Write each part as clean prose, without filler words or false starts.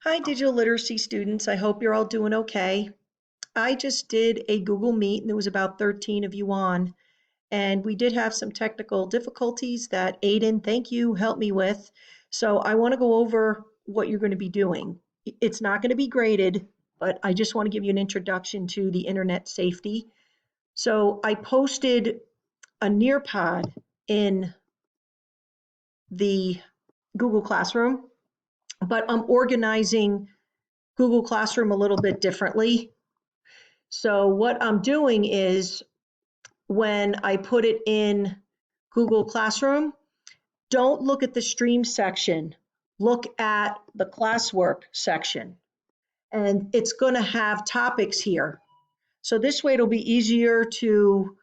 Hi, digital literacy students. I hope you're all doing okay. I just did a Google Meet and there was about 13 of you on, and we did have some technical difficulties that Aiden, thank you, helped me with. So I want to go over what you're going to be doing. It's not going to be graded, but I just want to give you an introduction to the internet safety. So I posted a Nearpod in the Google Classroom, but I'm organizing Google Classroom a little bit differently. So what I'm doing is when I put it in Google Classroom, don't look at the stream section, look at the classwork section. And it's going to have topics here. So this way it'll be easier to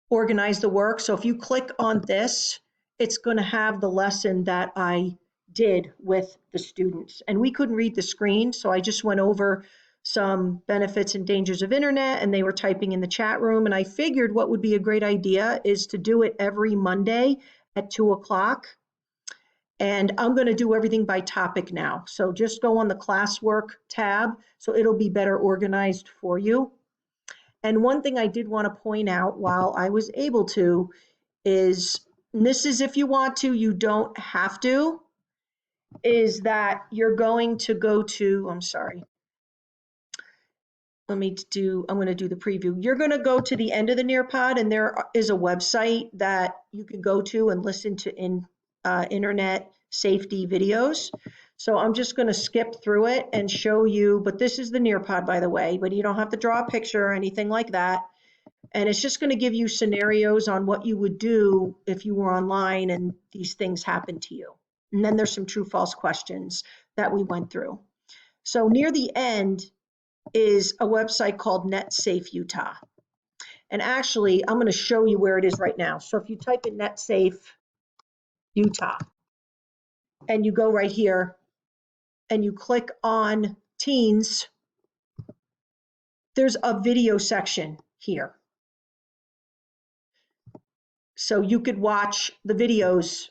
organize the work. So if you click on this, it's going to have the lesson that I did with the students. And we couldn't read the screen, so I just went over some benefits and dangers of internet, and they were typing in the chat room. And I figured what would be a great idea is to do it every Monday at 2 o'clock. And I'm going to do everything by topic now. So just go on the classwork tab, so it'll be better organized for you. And one thing I did want to point out while I was able to is, and this is if you want to, you don't have to, is that you're going to go to, I'm sorry, I'm going to do the preview. You're going to go to the end of the Nearpod, and there is a website that you can go to and listen to internet safety videos. So I'm just going to skip through it and show you, but this is the Nearpod, by the way, but you don't have to draw a picture or anything like that. And it's just going to give you scenarios on what you would do if you were online and these things happened to you. And then there's some true false questions that we went through. So near the end is a website called NetSafe Utah. And actually, I'm going to show you where it is right now. So if you type in NetSafe Utah and you go right here and you click on teens, there's a video section here. So you could watch the videos,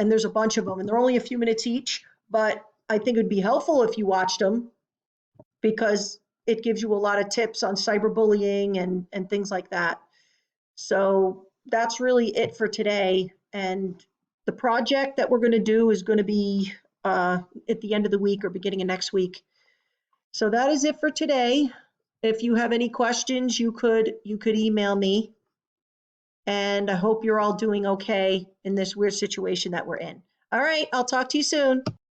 and there's a bunch of them, and they're only a few minutes each, but I think it would be helpful if you watched them because it gives you a lot of tips on cyberbullying and things like that. So that's really it for today. And the project that we're going to do is going to be at the end of the week or beginning of next week. So that is it for today. If you have any questions, you could email me. And I hope you're all doing okay in this weird situation that we're in. All right, I'll talk to you soon.